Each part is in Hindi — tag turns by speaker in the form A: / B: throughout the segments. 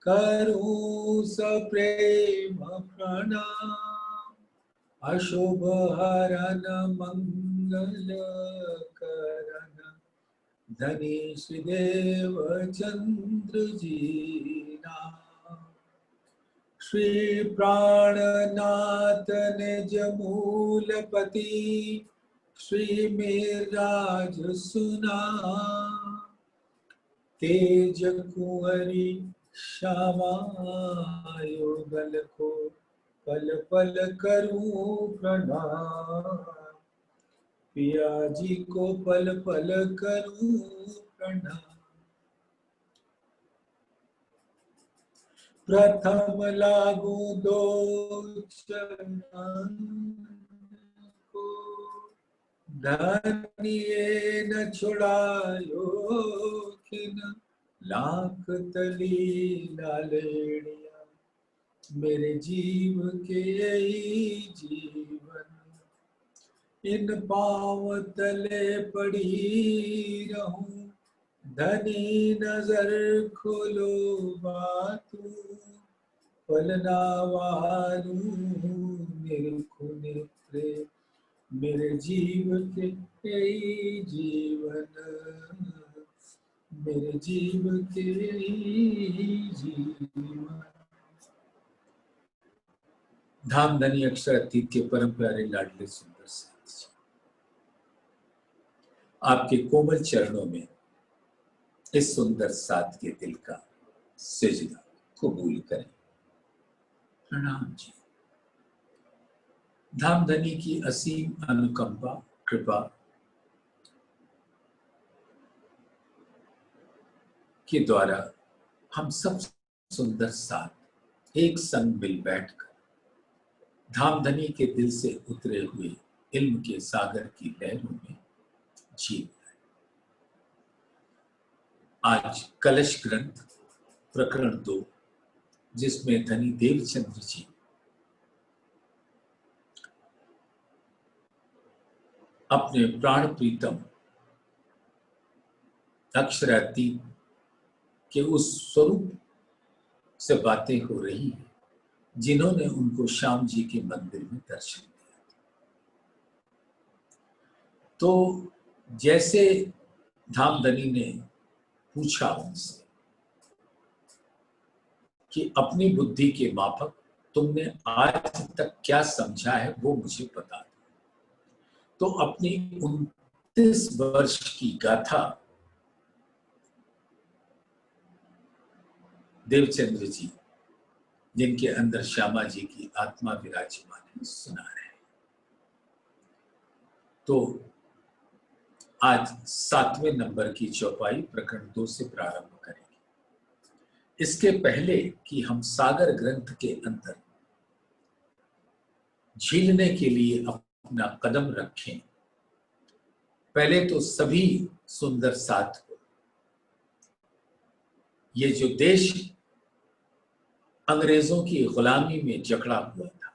A: करूं सप्रेम प्रणाम। अशुभ हरन मंगल करन धनीश देव चंद्र जी नाम। श्री प्राणनाथ निज मूलपति श्री मेराज सुना। तेज कुंवरी श्यामा युगल को पल पल करूं प्रणाम। पिया जी को पल पल करूं प्रणाम। प्रथम लागू दो चरण को धनिये न छुड़ायो खिन। लाख तली लालेड़िया मेरे जीव के यही जीवन। इन पाँव तले पड़ी रहूं धनी नजर खोलो बातू। पलना वारू निरखु नेत्रे मेरे जीव के यही जीवन। मेरे जीव के यही जीवन। धामधनी अक्षर अतीत के परम प्यारे लाडले सुंदर साथ जी, आपके कोमल चरणों में इस सुंदर साथ के दिल का सिजदा कबूल करें। प्रणाम जी। धामधनी की असीम अनुकंपा कृपा के द्वारा हम सब सुंदर साथ एक संग मिल बैठकर धामधनी के दिल से उतरे हुए इल्म के सागर की लहरों में जी। आज कलश ग्रंथ प्रकरण 2, जिसमें धनी देवचंद्र जी अपने प्राण प्रीतम अक्षरातीत के उस स्वरूप से बातें हो रही हैं जिन्होंने उनको श्याम जी के मंदिर में दर्शन दिया। तो जैसे धामधनी ने पूछा उनसे कि अपनी बुद्धि के माफक तुमने आज तक क्या समझा है वो मुझे बता दो। तो अपनी 29 वर्ष की गाथा देवचंद्र जी, जिनके अंदर श्यामा जी की आत्मा विराजमान है, सुना रहे हैं। तो आज 7वें नंबर की चौपाई प्रकरण 2 से प्रारंभ करेंगे। इसके पहले कि हम सागर ग्रंथ के अंदर झीलने के लिए अपना कदम रखें, पहले तो सभी सुंदर साथ को ये जो देश अंग्रेजों की गुलामी में जकड़ा हुआ था,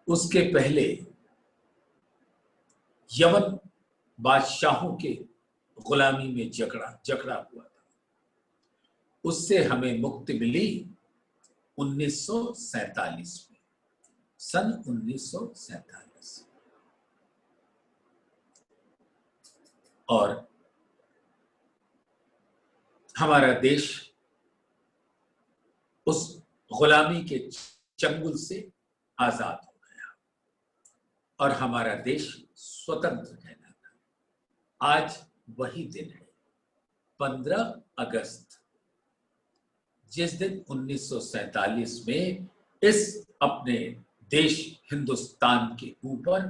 A: उसके पहले यमन बादशाहों के गुलामी में जकड़ा हुआ था, उससे हमें मुक्ति मिली 1947 में, सन 1947। और हमारा देश उस गुलामी के चंगुल से आजाद हो गया और हमारा देश स्वतंत्र कहलाता। आज वही दिन है 15 अगस्त, जिस दिन 1947 में इस अपने देश हिंदुस्तान के ऊपर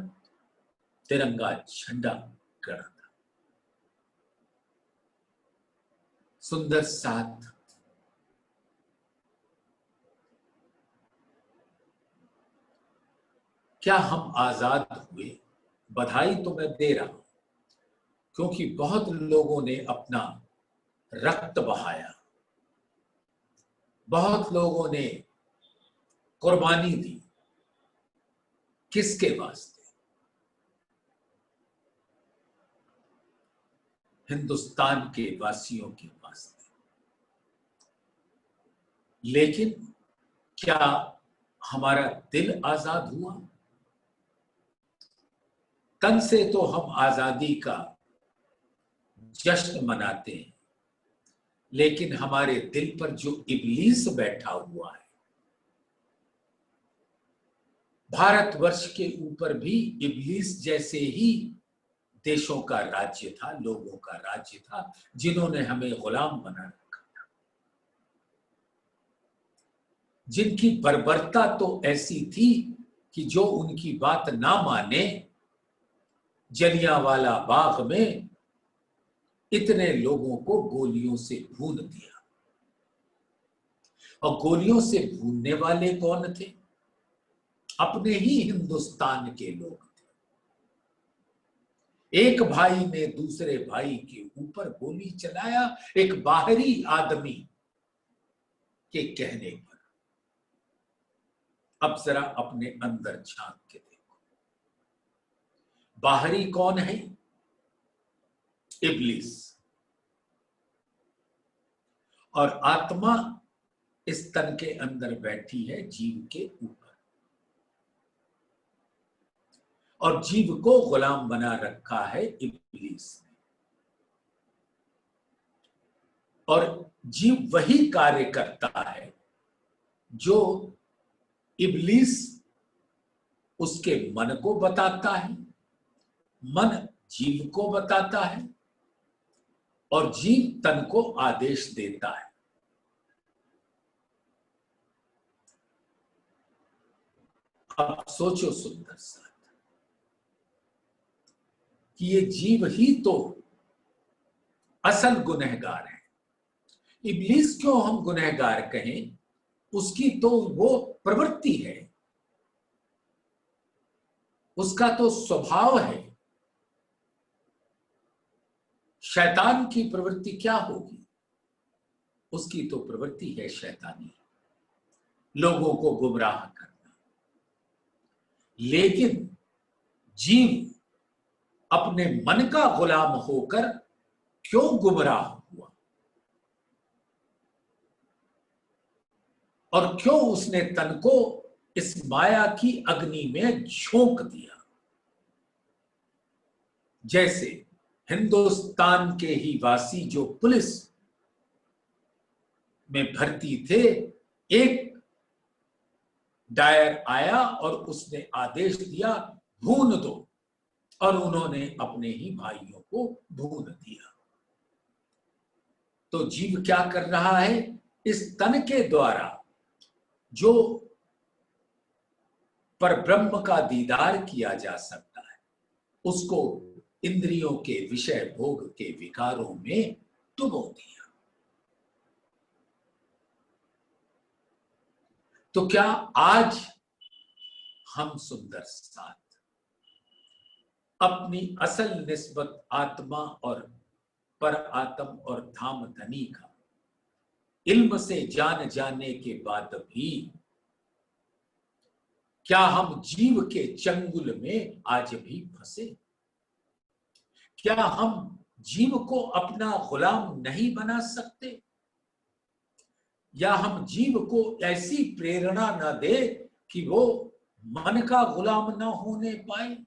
A: तिरंगा झंडा गड़ा था। सुंदर साथ क्या हम आजाद हुए? बधाई तो मैं दे रहा हूं, क्योंकि बहुत लोगों ने अपना रक्त बहाया, बहुत लोगों ने कुर्बानी दी। किसके वास्ते? हिंदुस्तान के वासियों के वास्ते। लेकिन क्या हमारा दिल आजाद हुआ? तन से तो हम आजादी का जश्न मनाते हैं, लेकिन हमारे दिल पर जो इब्लीस बैठा हुआ है, भारतवर्ष के ऊपर भी इब्लीस जैसे ही देशों का राज्य था, लोगों का राज्य था, जिन्होंने हमें गुलाम बना रखा था, जिनकी बर्बरता तो ऐसी थी कि जो उनकी बात ना माने, जलियांवाला बाग में इतने लोगों को गोलियों से भून दिया। और गोलियों से भूनने वाले कौन थे? अपने ही हिंदुस्तान के लोग थे। एक भाई ने दूसरे भाई के ऊपर गोली चलाया, एक बाहरी आदमी के कहने पर। अब जरा अपने अंदर झांक के देखो, बाहरी कौन है? इब्लीस। और आत्मा इस तन के अंदर बैठी है, जीव के ऊपर, और जीव को गुलाम बना रखा है इब्लीस ने। और जीव वही कार्य करता है जो इब्लीस उसके मन को बताता है, मन जीव को बताता है, और जीव तन को आदेश देता है। अब सोचो सुंदर साथ कि ये जीव ही तो असल गुनहगार है। इब्लीस क्यों हम गुनहगार कहें? उसकी तो वो प्रवृत्ति है, उसका तो स्वभाव है। शैतान की प्रवृत्ति क्या होगी? उसकी तो प्रवृत्ति है शैतानी, लोगों को गुमराह करना। लेकिन जीव अपने मन का गुलाम होकर क्यों गुमराह हुआ, और क्यों उसने तन को इस माया की अग्नि में झोंक दिया? जैसे हिंदुस्तान के ही वासी जो पुलिस में भर्ती थे, एक डायर आया और उसने आदेश दिया भून दो, और उन्होंने अपने ही भाइयों को भून दिया। तो जीव क्या कर रहा है? इस तन के द्वारा जो परब्रह्म का दीदार किया जा सकता है, उसको इंद्रियों के विषय भोग के विकारों में डुबो दिया। तो क्या आज हम सुंदर साथ अपनी असल निस्बत आत्मा और पर आत्म और धाम धनी का इल्म से जान जाने के बाद भी क्या हम जीव के चंगुल में आज भी फंसे? क्या हम जीव को अपना गुलाम नहीं बना सकते? या हम जीव को ऐसी प्रेरणा न दे कि वो मन का गुलाम न होने पाए,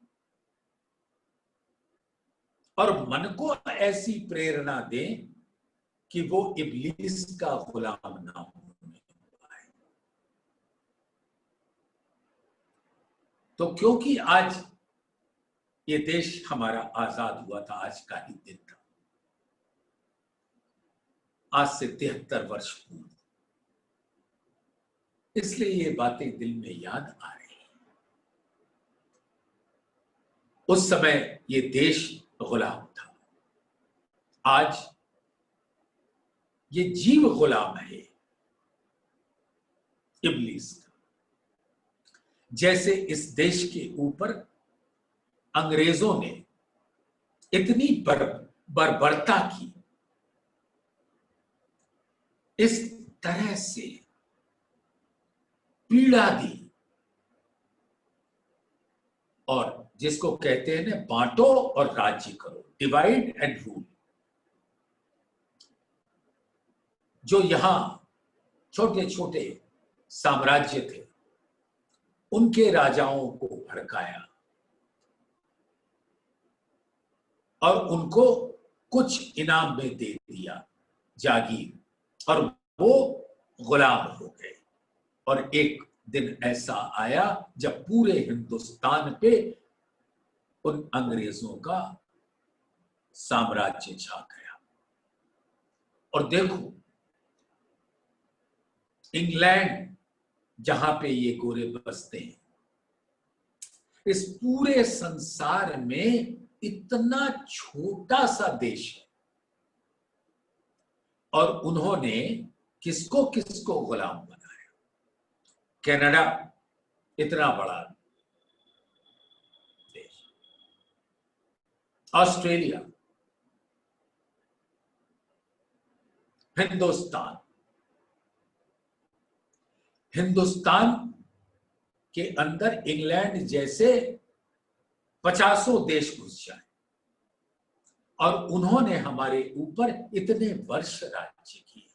A: और मन को ऐसी प्रेरणा दे कि वो इब्लीस का गुलाम न होने पाए? तो क्योंकि आज ये देश हमारा आजाद हुआ था, आज का ही दिन था, आज से 73 वर्ष पूर्व, इसलिए ये बातें दिल में याद आ रही हैं। उस समय ये देश गुलाम था, आज ये जीव गुलाम है इब्लीस का। जैसे इस देश के ऊपर अंग्रेजों ने इतनी बर्बरता की, इस तरह से पीड़ा दी, और जिसको कहते हैं ना बांटो और राज्य करो, डिवाइड एंड रूल, जो यहां छोटे छोटे साम्राज्य थे, उनके राजाओं को भड़काया और उनको कुछ इनाम में दे दिया, जागीर, और वो गुलाम हो गए। और एक दिन ऐसा आया जब पूरे हिंदुस्तान पे उन अंग्रेजों का साम्राज्य छा गया। और देखो, इंग्लैंड जहां पे ये गोरे बसते हैं, इस पूरे संसार में इतना छोटा सा देश है, और उन्होंने किसको किसको गुलाम बनाया। कनाडा इतना बड़ा देश, ऑस्ट्रेलिया, हिंदुस्तान, हिंदुस्तान के अंदर इंग्लैंड जैसे 50 देश घुस जाए, और उन्होंने हमारे ऊपर इतने वर्ष राज्य किए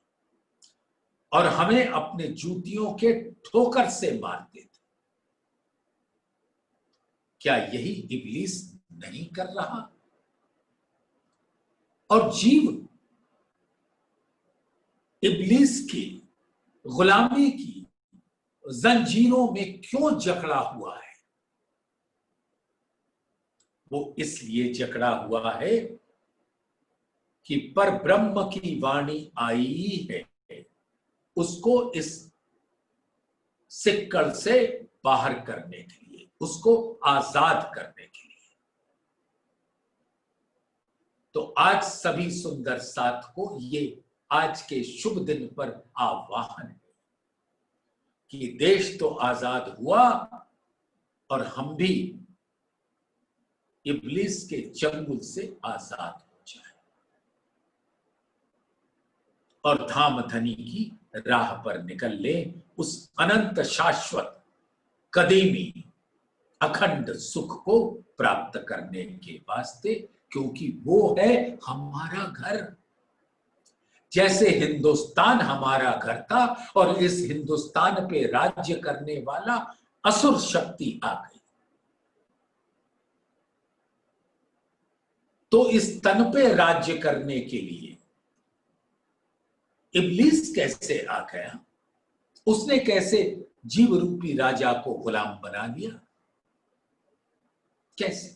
A: और हमें अपने जूतियों के ठोकर से मारते थे। क्या यही इब्लीस नहीं कर रहा? और जीव इब्लीस की गुलामी की जंजीरों में क्यों जकड़ा हुआ है? वो इसलिए जकड़ा हुआ है कि पर ब्रह्म की वाणी आई है उसको इस सिक्कड़ से बाहर करने के लिए, उसको आजाद करने के लिए। तो आज सभी सुंदर साथ को ये आज के शुभ दिन पर आह्वान है कि देश तो आजाद हुआ और हम भी इब्लीस के चंगुल से आजाद हो जाए और धाम धनी की राह पर निकल ले, उस अनंत शाश्वत कदीमी अखंड सुख को प्राप्त करने के वास्ते, क्योंकि वो है हमारा घर। जैसे हिंदुस्तान हमारा घर था और इस हिंदुस्तान पे राज्य करने वाला असुर शक्ति आ गई, तो इस तन पे राज्य करने के लिए इब्लीस कैसे आ गया? उसने कैसे जीव रूपी राजा को गुलाम बना दिया? कैसे?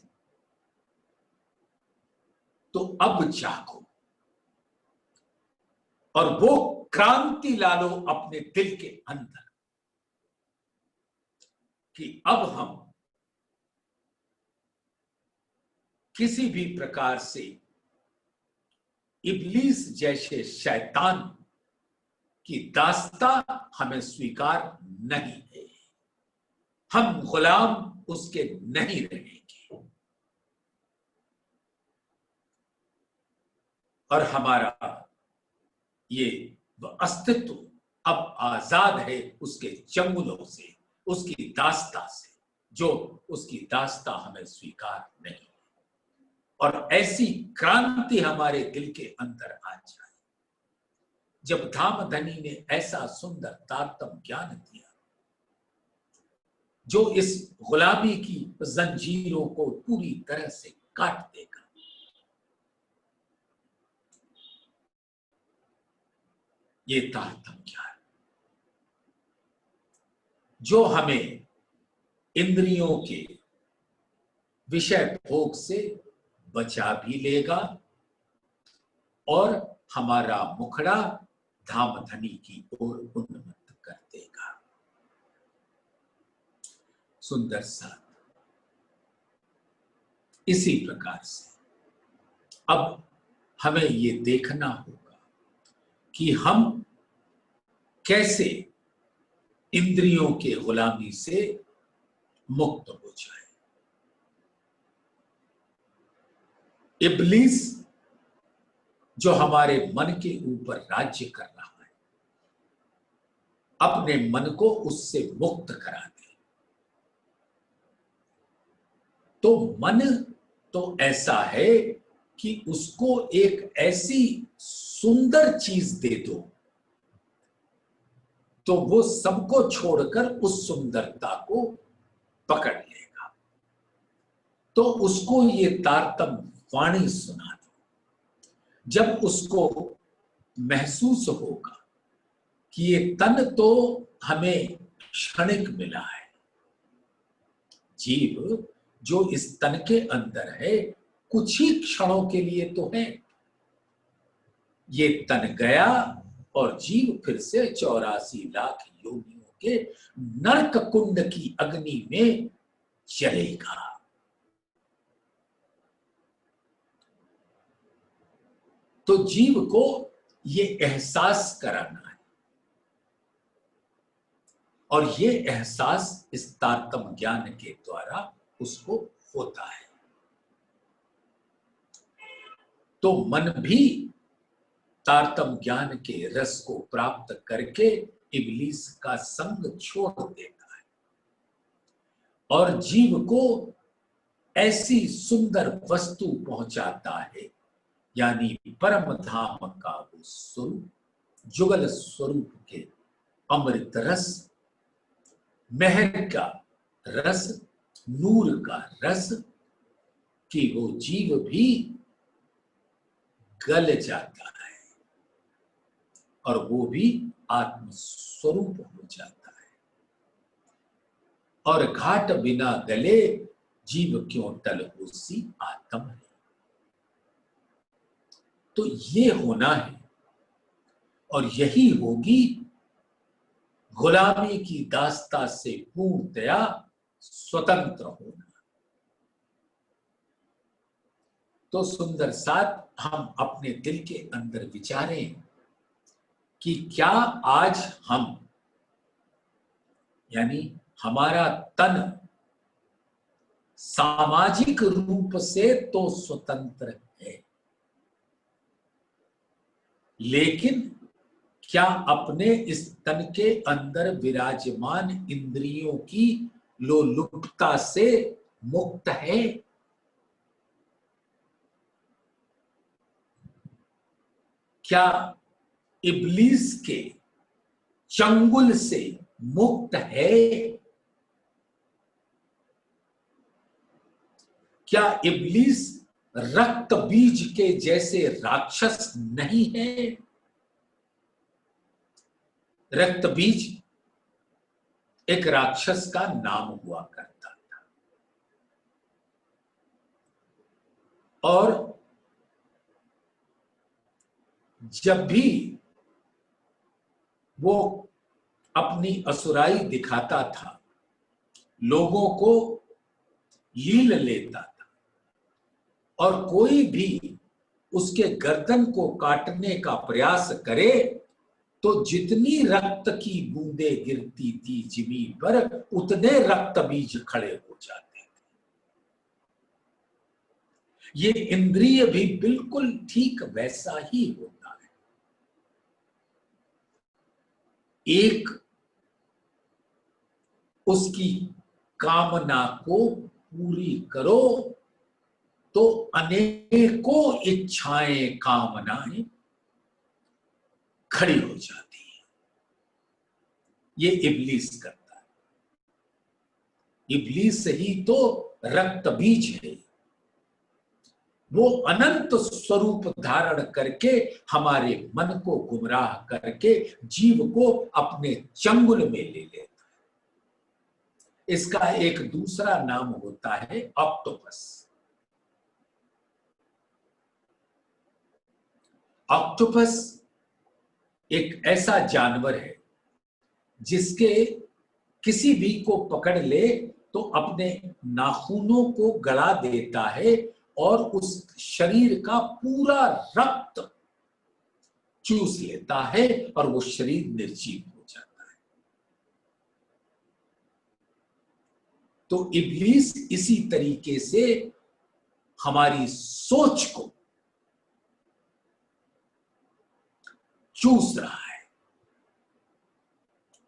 A: तो अब जागो और वो क्रांति ला लो अपने दिल के अंदर कि अब हम किसी भी प्रकार से इब्लीस जैसे शैतान की दास्ता हमें स्वीकार नहीं है। हम गुलाम उसके नहीं रहेंगे और हमारा ये अस्तित्व अब आजाद है उसके चंगुलों से, उसकी दास्ता से, जो उसकी दास्ता हमें स्वीकार नहीं। और ऐसी क्रांति हमारे दिल के अंदर आ जाए। जब धामधनी ने ऐसा सुंदर तारतम ज्ञान दिया जो इस गुलामी की जंजीरों को पूरी तरह से काट देगा, ये तारतम ज्ञान जो हमें इंद्रियों के विषय भोग से बचा भी लेगा और हमारा मुखड़ा धामधनी की ओर उन्मुक्त कर देगा। सुंदर साथ, इसी प्रकार से अब हमें ये देखना होगा कि हम कैसे इंद्रियों के गुलामी से मुक्त हो जाए। इब्लीस जो हमारे मन के ऊपर राज्य कर रहा है, अपने मन को उससे मुक्त करा दे। तो मन तो ऐसा है कि उसको एक ऐसी सुंदर चीज दे दो तो वो सबको छोड़कर उस सुंदरता को पकड़ लेगा। तो उसको ये तारतम्य वाणी सुना दो। जब उसको महसूस होगा कि ये तन तो हमें क्षणिक मिला है, जीव जो इस तन के अंदर है कुछ ही क्षणों के लिए तो है, ये तन गया और जीव फिर से 84 लाख योनियों के नरक कुंड की अग्नि में जलेगा। तो जीव को ये एहसास कराना है, और ये एहसास इस तारतम्य ज्ञान के द्वारा उसको होता है। तो मन भी तारतम्य ज्ञान के रस को प्राप्त करके इब्लीस का संग छोड़ देता है और जीव को ऐसी सुंदर वस्तु पहुंचाता है, यानी परम धाम का वो स्वरूप, जुगल स्वरूप के अमृत रस, मेहर का रस, नूर का रस, कि वो जीव भी गल जाता है और वो भी आत्म स्वरूप हो जाता है। और घाट बिना गले जीव क्यों टल उसी आत्म है। तो ये होना है और यही होगी गुलामी की दास्ता से पूर्णतया स्वतंत्र होना। तो सुंदर साथ हम अपने दिल के अंदर विचारें कि क्या आज हम, यानी हमारा तन सामाजिक रूप से तो स्वतंत्र है, लेकिन क्या अपने इस तन के अंदर विराजमान इंद्रियों की लोलुपता से मुक्त है? क्या इब्लीस के चंगुल से मुक्त है? क्या इब्लीस रक्त बीज के जैसे राक्षस नहीं है? रक्त बीज एक राक्षस का नाम हुआ करता था, और जब भी वो अपनी असुराई दिखाता था, लोगों को लील लेता था, और कोई भी उसके गर्दन को काटने का प्रयास करे तो जितनी रक्त की बूंदें गिरती थी जमीन पर, उतने रक्त बीज खड़े हो जाते थे। ये इंद्रिय भी बिल्कुल ठीक वैसा ही होता है। एक उसकी कामना को पूरी करो तो अनेकों इच्छाएं, कामनाएं खड़ी हो जाती है। ये इब्लीस करता है। इब्लीस ही तो रक्त बीज है। वो अनंत स्वरूप धारण करके हमारे मन को गुमराह करके जीव को अपने चंगुल में ले लेता है। इसका एक दूसरा नाम होता है ऑक्टोपस। ऑक्टोपस एक ऐसा जानवर है जिसके किसी भी को पकड़ ले तो अपने नाखूनों को गड़ा देता है और उस शरीर का पूरा रक्त चूस लेता है और वो शरीर निर्जीव हो जाता है। तो इब्लीस इसी तरीके से हमारी सोच को चूस रहा है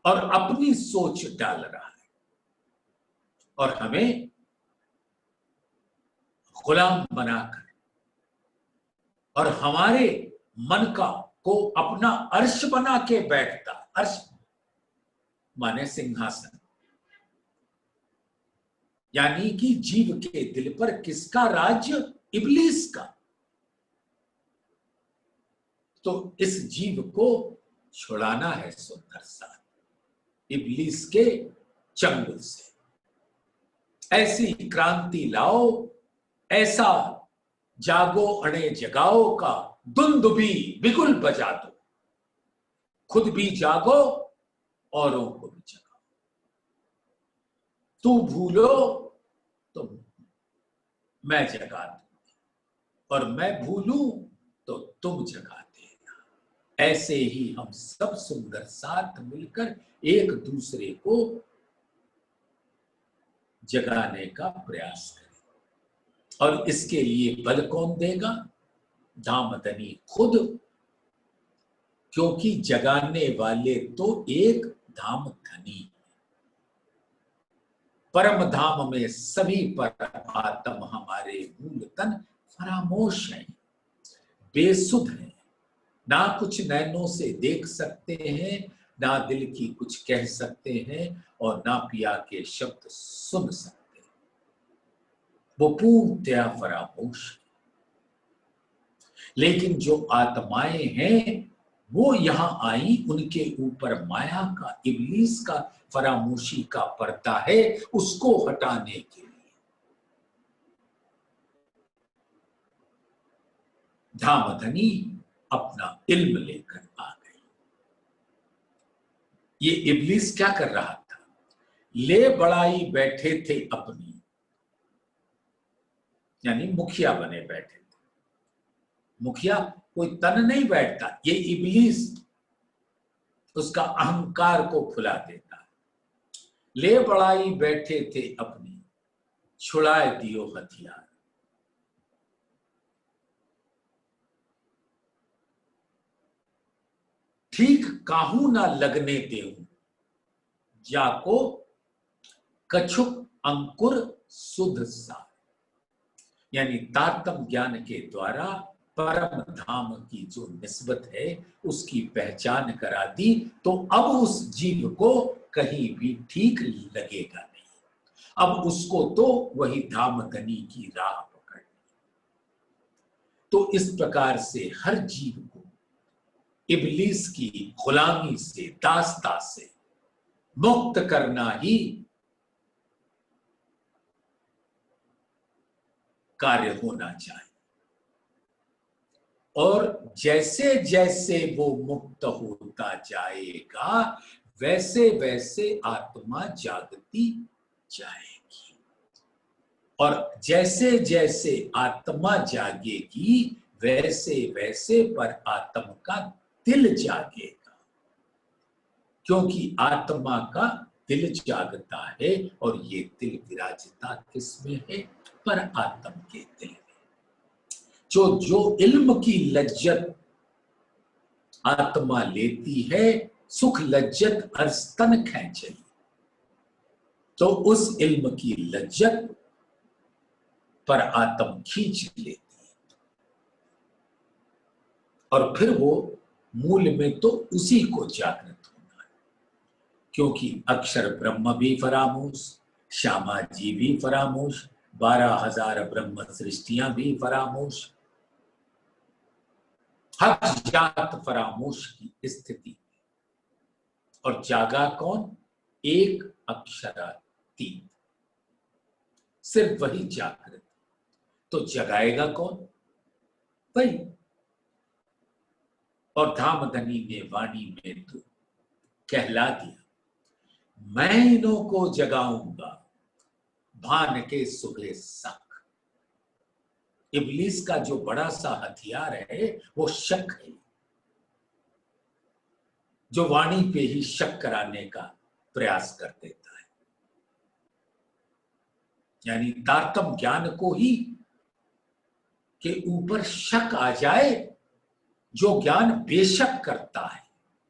A: और अपनी सोच डाल रहा है और हमें गुलाम बनाकर और हमारे मन का को अपना अर्श बना के बैठता। अर्श माने सिंहासन, यानी कि जीव के दिल पर किसका राज्य? इब्लीस का। तो इस जीव को छुड़ाना है सुंदर सा इब्लीस के चंगुल से। ऐसी क्रांति लाओ, ऐसा जागो अणे जगाओ का दुंदुभी बिगुल बजा दो, खुद भी जागो औरों को भी जगाओ। तू भूलो तो मैं जगा दूंगा, और मैं भूलूं तो तुम जगा देना। ऐसे ही हम सब सुंदर साथ मिलकर एक दूसरे को जगाने का प्रयास करें। और इसके लिए बल कौन देगा? धामधनी खुद, क्योंकि जगाने वाले तो एक धामधनी। परम धाम में सभी पर आत्म हमारे मूल तन फरामोश है, बेसुध है, ना कुछ नैनों से देख सकते हैं, ना दिल की कुछ कह सकते हैं, और ना पिया के शब्द सुन सकते हैं। वो पूर्णतया फरामोश है। लेकिन जो आत्माएं हैं वो यहां आई, उनके ऊपर माया का, इब्लीस का फरामोशी का पर्दा है, उसको हटाने के लिए धामधनी अपना इल्म लेकर आ गई। ये इब्लीस क्या कर रहा था? ले बड़ाई बैठे थे अपनी, यानी मुखिया बने बैठे थे। मुखिया कोई तन नहीं बैठता, ये इब्लीस उसका अहंकार को फुला देता है। ले बड़ाई बैठे थे अपनी, छुड़ाए दियो हथियार। ठीक काहू ना लगने देऊं, जाको कछुक अंकुर सुध सा। यानी तारतम ज्ञान के द्वारा परम धाम की जो निस्बत है उसकी पहचान करा दी, तो अब उस जीव को कहीं भी ठीक लगेगा नहीं। अब उसको तो वही धामधनी की राह पकड़नी। तो इस प्रकार से हर जीव को इब्लीस की गुलामी से, दास्ता से मुक्त करना ही कार्य होना चाहिए। और जैसे जैसे वो मुक्त होता जाएगा वैसे वैसे आत्मा जागती जाएगी, और जैसे जैसे आत्मा जागेगी वैसे वैसे पर आत्मा का दिल जागेगा, क्योंकि आत्मा का दिल जागता है, और ये दिल विराजता किसमें है? पर आत्म के दिल में। जो जो इल्म की लज्जत आत्मा लेती है, सुख लज्जत अरस्तन खेचई, तो उस इल्म की लज्जत पर आत्म खींच लेती है, और फिर वो मूल में तो उसी को जागृत होना है। क्योंकि अक्षर ब्रह्म भी फरामोश, श्यामा जी भी फरामोश, 12,000 ब्रह्म सृष्टियां भी फरामोश, हर जात फरामोश की स्थिति। और जागा कौन? एक अक्षरातीत, सिर्फ वही जागृत। तो जगाएगा कौन? वही। और धामधनी ने वाणी में तो कहला दिया, मैं इन्हों को जगाऊंगा भान के सुबह सक। इब्लीस का जो बड़ा सा हथियार है वो शक है, जो वाणी पे ही शक कराने का प्रयास कर देता है। यानी तारतम ज्ञान को ही के ऊपर शक आ जाए, जो ज्ञान बेशक करता है,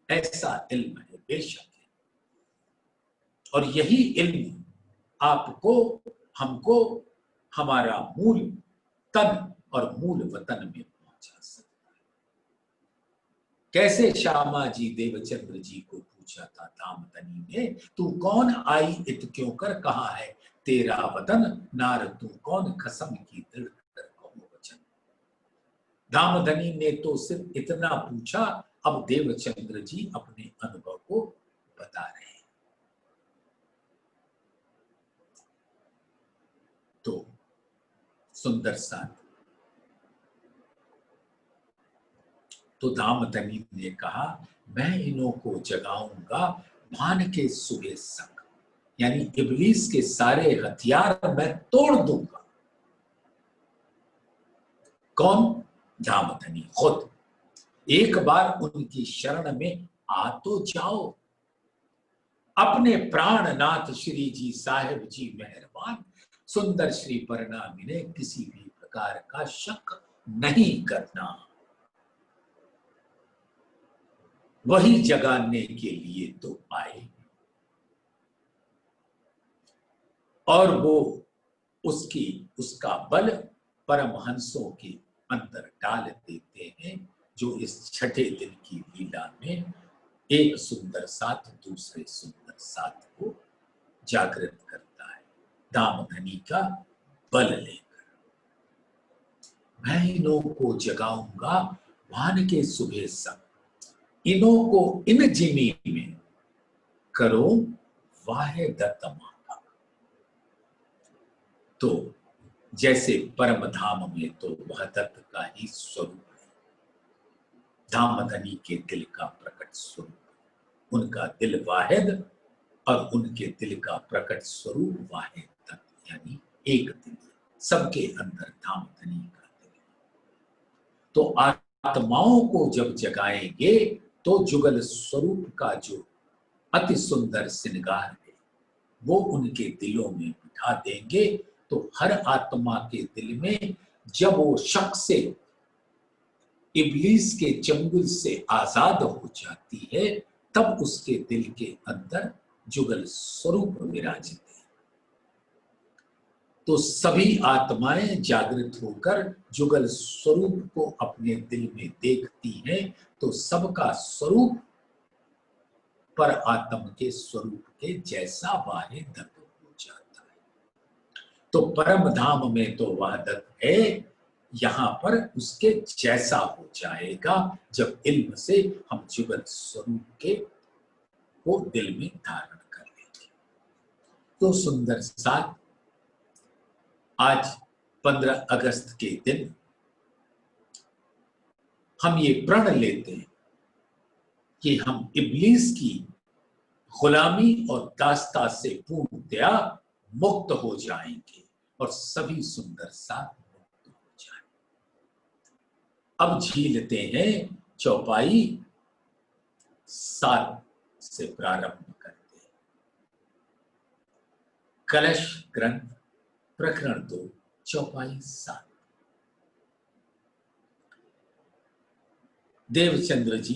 A: ऐसा इल्म है, बेशक है। और यही इल्म आपको, हमको, हमारा मूल तन और मूल वतन में पहुंचा सकता है। कैसे श्यामा जी देवचंद्र जी को पूछा था धामधनी ने, तू कौन आई इत क्यों कर कहा है तेरा वतन, नार तू कौन खसम की दृढ़ कर कहो वचन। धामधनी ने तो सिर्फ इतना पूछा, अब देवचंद्र जी अपने अनुभव को बता रहे हैं। तो सुंदर साथ, तो धामधनी ने कहा, मैं इन्हों को जगाऊंगा भान के सुबह संग, यानी इब्लीस के सारे हथियार मैं तोड़ दूंगा। कौन? धामधनी खुद। एक बार उनकी शरण में आ तो जाओ। अपने प्राणनाथ श्री जी साहिब जी मेहरबान, सुंदर श्री परिणामी ने किसी भी प्रकार का शक नहीं करना। वही जगाने के लिए तो आए, और वो उसका बल परमहंसों के अंदर डाल देते हैं, जो इस छठे दिन की लीला में एक सुंदर साथ दूसरे सुंदर साथ को जागृत करता है, धामधनी का बल लेकर। मैं इन्हों को जगाऊंगा भान के सुबह संग, इन्हों को इन जिमी में करो वाहे दत्त माता। तो जैसे परम धाम में तो वह दत्त का ही स्वरूप है, धामधनी के दिल का प्रकट स्वरूप, उनका दिल वाहिद और उनके दिल का प्रकट स्वरूप वाहिद दत्त, यानी एक दिल, सबके अंदर धामधनी का दिल। तो आत्माओं को जब जगाएंगे तो जुगल स्वरूप का जो अति सुंदर श्रृंगार है वो उनके दिलों में बिठा देंगे। तो हर आत्मा के दिल में जब वो शक से, इब्लीस के चंगुल से आजाद हो जाती है, तब उसके दिल के अंदर जुगल स्वरूप विराजित है। तो सभी आत्माएं जागृत होकर जुगल स्वरूप को अपने दिल में देखती हैं, तो सबका स्वरूप पर आत्म के स्वरूप के जैसा वाहे दत्त हो जाता है। तो परम धाम में तो वह दत्त है, यहां पर उसके जैसा हो जाएगा जब इल्म से हम जुगल स्वरूप के को दिल में धारण कर लेंगे। तो सुंदर साथ, आज 15 अगस्त के दिन हम ये प्रण लेते हैं कि हम इब्लीस की गुलामी और दास्ता से पूर्णतया मुक्त हो जाएंगे और सभी सुंदर साथ मुक्त हो जाएंगे। अब झीलते हैं चौपाई 7 से प्रारंभ करते हैं। कलश ग्रंथ प्रकरण 2 चौपाई 7। देवचंद्र जी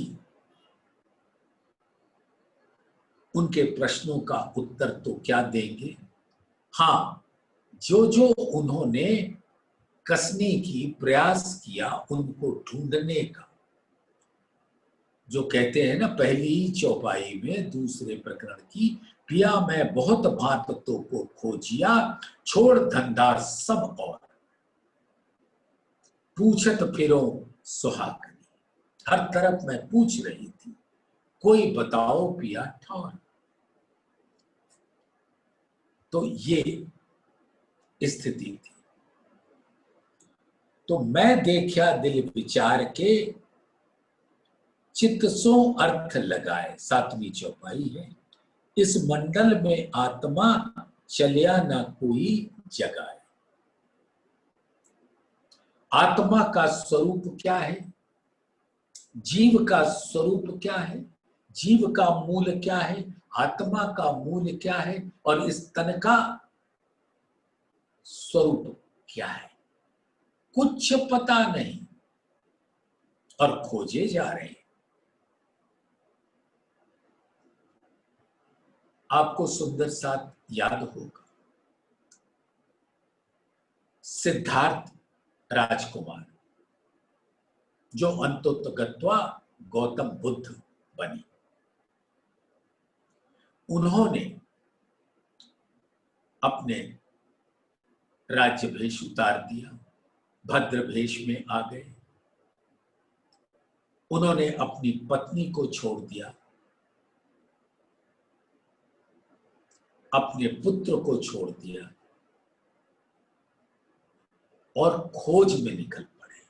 A: उनके प्रश्नों का उत्तर तो क्या देंगे। हाँ, जो जो उन्होंने कसने की प्रयास किया उनको ढूंढने का, जो कहते हैं ना पहली ही चौपाई में दूसरे प्रकरण की, पिया मैं बहुत भांतों को खोजिया, छोड़ धंधा सब और पूछत फिरो सुहागनी। हर तरफ मैं पूछ रही थी, कोई बताओ पिया ठौर। तो ये स्थिति थी। तो मैं देखा दिल विचार के, चित्त सो अर्थ लगाए, 7वीं चौपाई है। इस मंडल में आत्मा चलिया ना कोई जगाए। आत्मा का स्वरूप क्या है, जीव का स्वरूप क्या है, जीव का मूल क्या है, आत्मा का मूल क्या है, और इस तन का स्वरूप क्या है, कुछ पता नहीं और खोजे जा रहे हैं। आपको सुंदर साथ याद होगा, सिद्धार्थ राजकुमार जो अंततः गत्वा गौतम बुद्ध बनी, उन्होंने अपने राज्य भेष उतार दिया, भद्र भेष में आ गए। उन्होंने अपनी पत्नी को छोड़ दिया, अपने पुत्र को छोड़ दिया और खोज में निकल पड़े।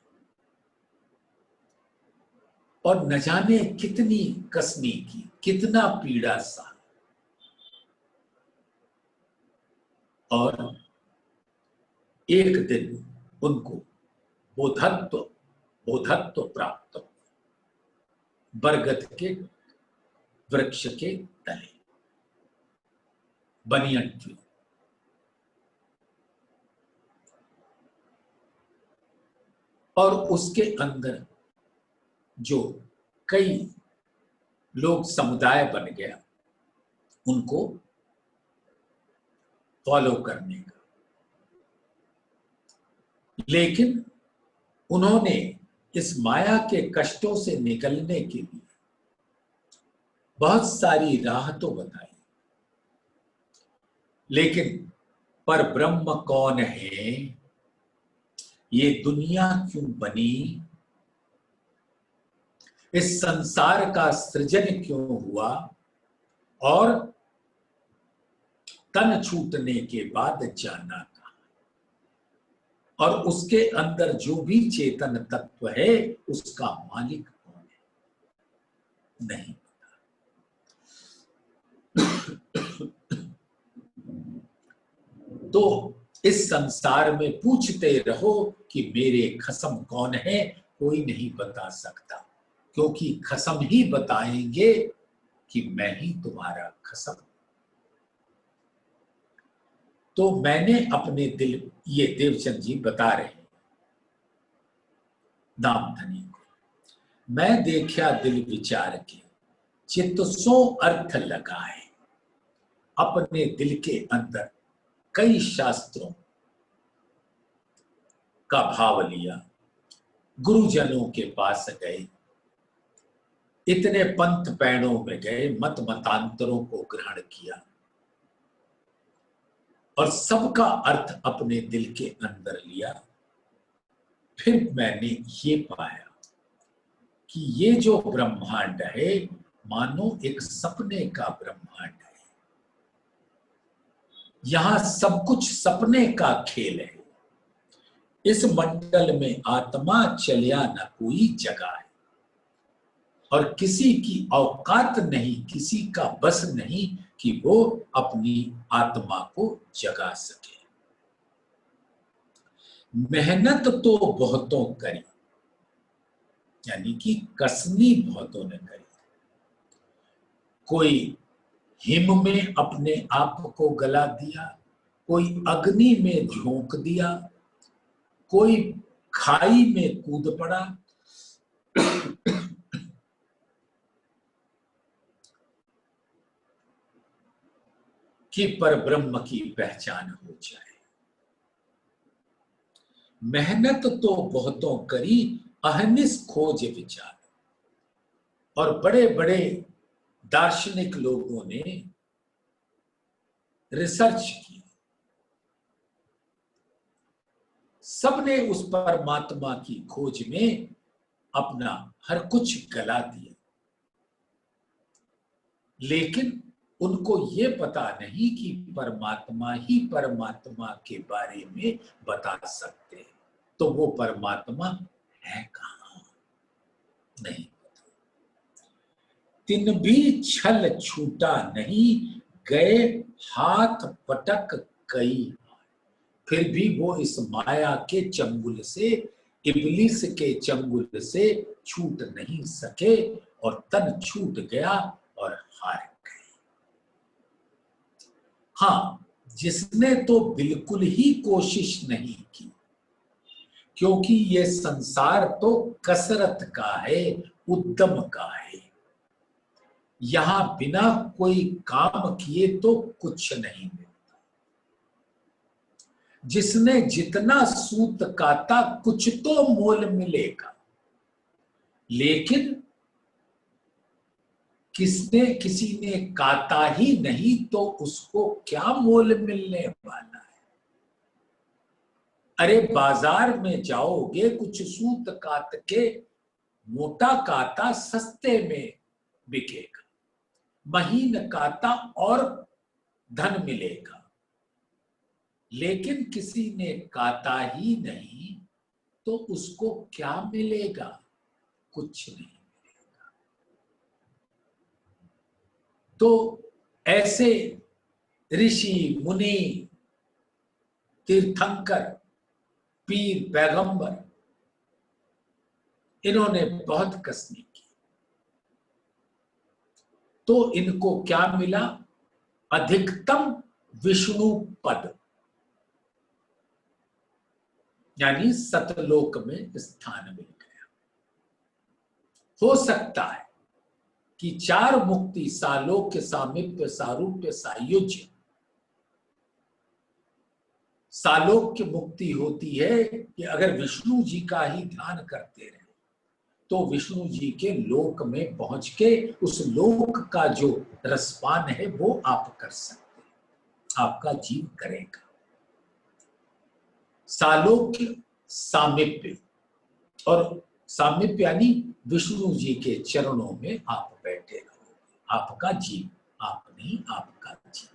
A: और न जाने कितनी कसनी की, कितना पीड़ा सा। और एक दिन उनको बोधत्व प्राप्त हुआ, बरगद के वृक्ष के तले, बनियन ट्री। और उसके अंदर जो कई लोग समुदाय बन गया उनको फॉलो करने का। लेकिन उन्होंने इस माया के कष्टों से निकलने के लिए बहुत सारी राह तो बताई, लेकिन पर ब्रह्म कौन है, ये दुनिया क्यों बनी, इस संसार का सृजन क्यों हुआ, और तन छूटने के बाद जाना कहां, और उसके अंदर जो भी चेतन तत्व है उसका मालिक कौन है, नहीं पता। तो इस संसार में पूछते रहो कि मेरे खसम कौन है, कोई नहीं बता सकता, क्योंकि खसम ही बताएंगे कि मैं ही तुम्हारा खसम। तो मैंने अपने दिल, ये देवचंद जी बता रहे हैं नामधनी को, मैं देखा दिल विचार के, चित्त सो अर्थ लगाए, अपने दिल के अंदर कई शास्त्रों का भाव लिया, गुरुजनों के पास गए, इतने पंथ पैणों में गए, मत मतांतरों को ग्रहण किया और सबका अर्थ अपने दिल के अंदर लिया। फिर मैंने ये पाया कि ये जो ब्रह्मांड है मानो एक सपने का ब्रह्मांड है, यहां सब कुछ सपने का खेल है। इस मंडल में आत्मा चलिया न कोई जगह है, और किसी की औकात नहीं, किसी का बस नहीं कि वो अपनी आत्मा को जगा सके। मेहनत तो बहुतों करी, यानी कि कसनी बहुतों ने करी। कोई हिम में अपने आप को गला दिया, कोई अग्नि में झोंक दिया, कोई खाई में कूद पड़ा, कि परब्रह्म की पहचान हो जाए। मेहनत तो बहुतों करी, अहनिस खोज विचार, और बड़े बड़े दार्शनिक लोगों ने रिसर्च की, सबने उस परमात्मा की खोज में अपना हर कुछ गला दिया, लेकिन उनको ये पता नहीं कि परमात्मा ही परमात्मा के बारे में बता सकते हैं। तो वो परमात्मा है कहां, नहीं पता। तिन भी छल छूटा नहीं, गए हाथ पटक कई, फिर भी वो इस माया के चंगुल से, इब्लिस के चंगुल से छूट नहीं सके, और तन छूट गया और हार गए। हाँ, जिसने तो बिल्कुल ही कोशिश नहीं की, क्योंकि ये संसार तो कसरत का है, उद्यम का है। यहां बिना कोई काम किए तो कुछ नहीं मिलता। जिसने जितना सूत काता कुछ तो मोल मिलेगा, लेकिन किसी ने काता ही नहीं तो उसको क्या मोल मिलने वाला है। अरे बाजार में जाओगे कुछ सूत कात के, मोटा काता सस्ते में बिकेगा, महीन काता और धन मिलेगा। लेकिन किसी ने काता ही नहीं तो उसको क्या मिलेगा, कुछ नहीं मिलेगा। तो ऐसे ऋषि मुनि, तीर्थंकर, पीर, पैगंबर, इन्होंने बहुत कसनी की। तो इनको क्या मिला, अधिकतम विष्णु पद, यानी सतलोक में स्थान मिल गया। हो सकता है कि 4 मुक्ति, सालोक्य, सामीप्य, सारूप्य, सायुज्य। सालोक्य मुक्ति होती है कि अगर विष्णु जी का ही ध्यान करते रहे तो विष्णु जी के लोक में पहुंच के उस लोक का जो रसपान है वो आप कर सकते हैं, आपका जीव करेगा। सालोक्य सामीप्य, और सामीप्य यानी विष्णु जी के चरणों में आप बैठे रहोगे, आपका जीव, आप नहीं आपका जीव।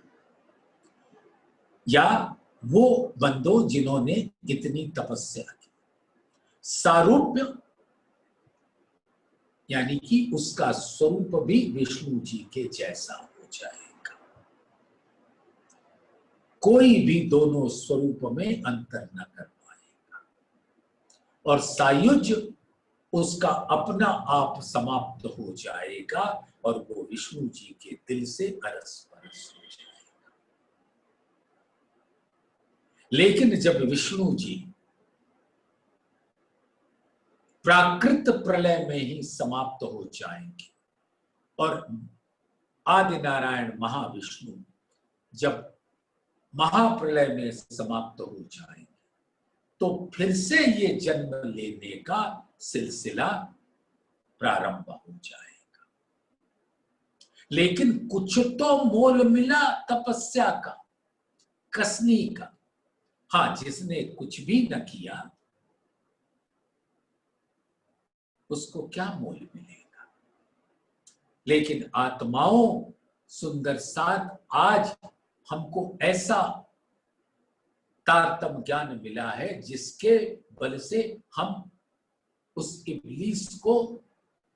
A: या वो बंदो जिन्होंने इतनी तपस्या की। सारूप्य यानी कि उसका स्वरूप भी विष्णु जी के जैसा हो जाएगा, कोई भी दोनों स्वरूप में अंतर न कर पाएगा। और सायुज्य, उसका अपना आप समाप्त हो जाएगा और वो विष्णु जी के दिल से अरस परस हो जाएगा। लेकिन जब विष्णु जी प्राकृत प्रलय में ही समाप्त हो जाएंगे और आदि नारायण महाविष्णु जब महाप्रलय में समाप्त हो जाएंगे तो फिर से ये जन्म लेने का सिलसिला प्रारंभ हो जाएगा। लेकिन कुछ तो मोल मिला तपस्या का, कसनी का। हाँ, जिसने कुछ भी न किया उसको क्या मोल मिलेगा। लेकिन आत्माओं सुंदर साथ, आज हमको ऐसा तारतम ज्ञान मिला है जिसके बल से हम उस इब्लीस को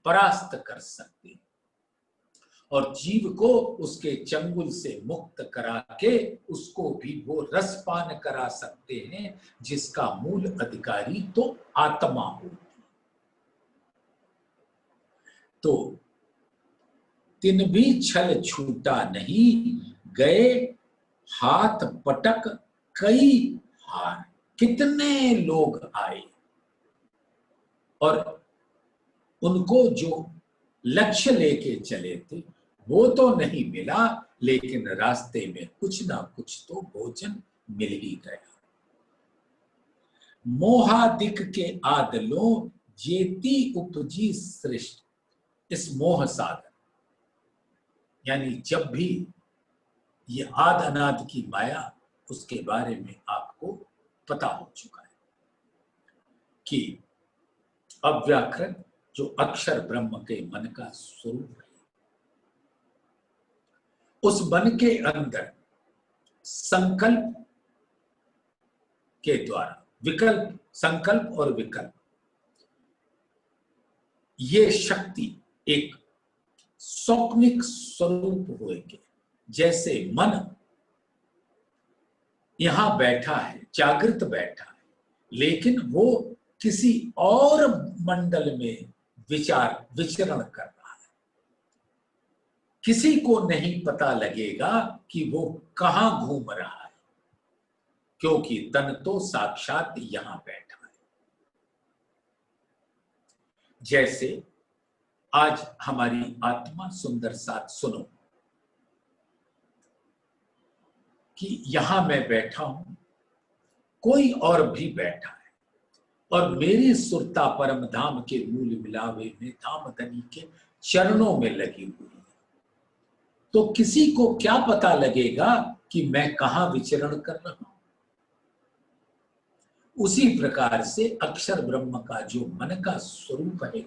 A: परास्त कर सकते हैं और जीव को उसके चंगुल से मुक्त करा के उसको भी वो रसपान करा सकते हैं जिसका मूल अधिकारी तो आत्मा होगी। तो तिन भी छल छूटा नहीं, गए हाथ पटक कई हार। कितने लोग आए और उनको जो लक्ष्य लेके चले थे वो तो नहीं मिला, लेकिन रास्ते में कुछ ना कुछ तो भोजन मिल ही गया। मोहादिक के आदलों जेती उपजी सृष्टि। इस मोह सागर यानी जब भी ये आद अनाद की माया, उसके बारे में आपको पता हो चुका है कि अव्याकृत जो अक्षर ब्रह्म के मन का स्वरूप है, उस मन के अंदर संकल्प के द्वारा विकल्प, संकल्प और विकल्प, ये शक्ति एक स्वप्निक स्वरूप होएंगे। जैसे मन यहां बैठा है, जागृत बैठा है, लेकिन वो किसी और मंडल में विचरण कर रहा है। किसी को नहीं पता लगेगा कि वो कहां घूम रहा है, क्योंकि तन तो साक्षात यहां बैठा है। जैसे आज हमारी आत्मा सुंदर साथ सुनो कि यहां मैं बैठा हूं, कोई और भी बैठा है और मेरी सुरता परम धाम के मूल मिलावे में धाम धनी के चरणों में लगी हुई है। तो किसी को क्या पता लगेगा कि मैं कहां विचरण कर रहा हूं। उसी प्रकार से अक्षर ब्रह्म का जो मन का स्वरूप है,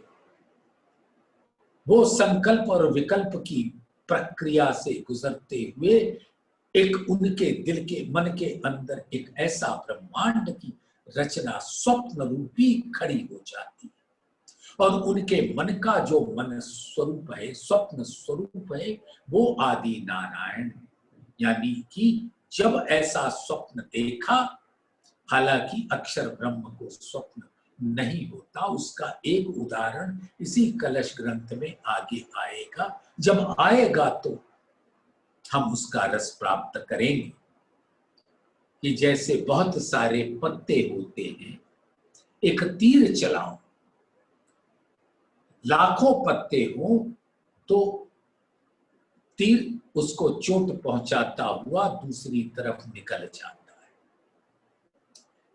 A: वो संकल्प और विकल्प की प्रक्रिया से गुजरते हुए एक उनके दिल के मन के अंदर एक ऐसा ब्रह्मांड की रचना स्वप्न रूपी खड़ी हो जाती है। और उनके मन का जो मन स्वरूप है, स्वप्न स्वरूप है, वो आदि नारायण। यानी कि जब ऐसा स्वप्न देखा, हालांकि अक्षर ब्रह्म को स्वप्न नहीं होता, उसका एक उदाहरण इसी कलश ग्रंथ में आगे आएगा। जब आएगा तो हम उसका रस प्राप्त करेंगे कि जैसे बहुत सारे पत्ते होते हैं, एक तीर चलाओ, लाखों पत्ते हो तो तीर उसको चोट पहुंचाता हुआ दूसरी तरफ निकल जाता है।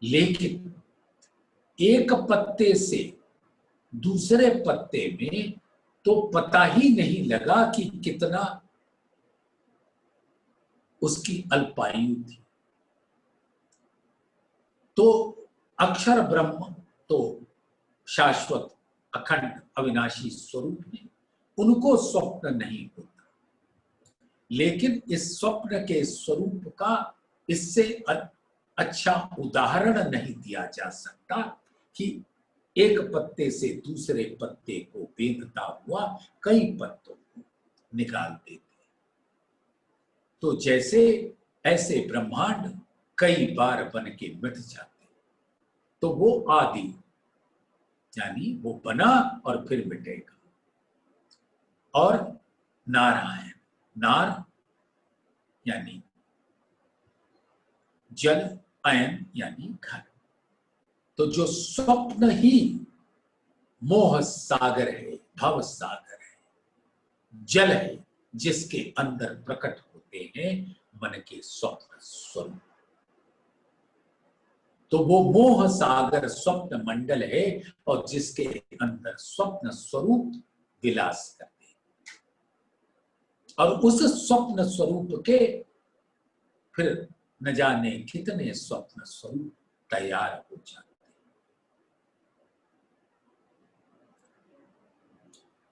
A: लेकिन एक पत्ते से दूसरे पत्ते में तो पता ही नहीं लगा कि कितना उसकी अल्पायु थी। तो अक्षर ब्रह्म तो शाश्वत अखंड अविनाशी स्वरूप है, उनको स्वप्न नहीं होता। लेकिन इस स्वप्न के स्वरूप का इससे अच्छा उदाहरण नहीं दिया जा सकता कि एक पत्ते से दूसरे पत्ते को बेधता हुआ कई पत्तों को निकाल देते। तो जैसे ऐसे ब्रह्मांड कई बार बन के मिट जाते, तो वो आदि यानी वो बना और फिर मिटेगा। और नारायण, नार यानी जल, अयन यानी घर। तो जो स्वप्न ही मोह सागर है, भव सागर है, जल है जिसके अंदर प्रकट होते हैं मन के स्वप्न स्वरूप। तो वो मोह सागर स्वप्न मंडल है और जिसके अंदर स्वप्न स्वरूप विलास करते हैं। और उस स्वप्न स्वरूप के फिर न जाने कितने स्वप्न स्वरूप तैयार हो जाते।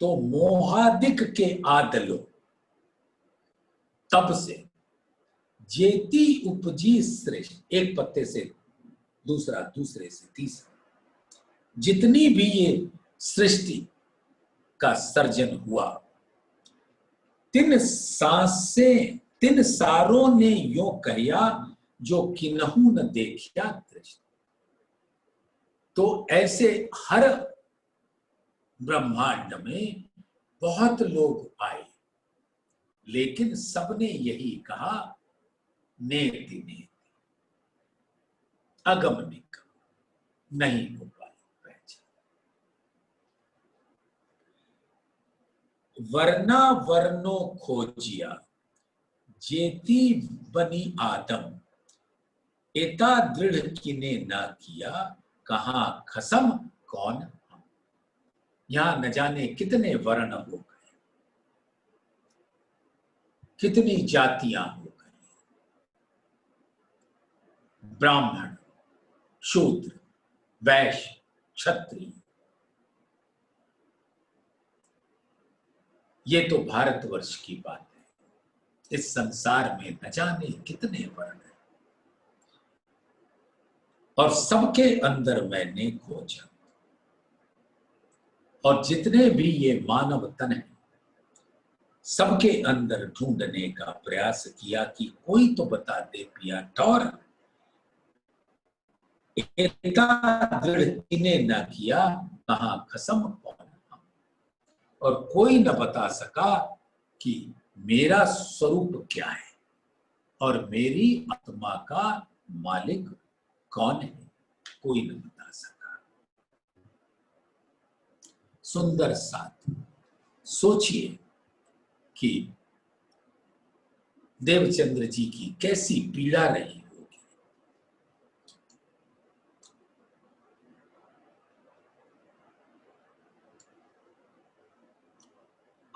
A: तो मोहादिक के आदलो तब से जेती उपजी श्रेष्ठ, एक पत्ते से दूसरा, दूसरे से तीसरा, जितनी भी ये सृष्टि का सर्जन हुआ, तिन सारों ने यो कहिया जो किन्हू न देखिया दृष्टि। तो ऐसे हर ब्रह्मांड में बहुत लोग आए, लेकिन सबने यही कहा नेति नेति, अगम निगम, नहीं हो पाई पहचान। वर्ना वर्णो खोजिया जेती बनी आदम, एता दृढ़ किने ना किया, कहां खसम कौन हम। यहां न जाने कितने वर्ण हो गए, कितनी जातियां हो गई, ब्राह्मण, शूद्र, वैश्य, क्षत्रिय। ये तो भारतवर्ष की बात है। इस संसार में न जाने कितने वर्ण हैं और सबके अंदर मैंने खोजा। और जितने भी ये मानव तन है, सबके अंदर ढूंढने का प्रयास किया कि कोई तो बता दे पिया ठौर, दृढ़ इन्हें न किया, कहां खसम कौन हम। और कोई न बता सका कि मेरा स्वरूप क्या है और मेरी आत्मा का मालिक कौन है, कोई न बता सका। सुंदर साथ सोचिए कि देवचंद्र जी की कैसी पीड़ा रही होगी।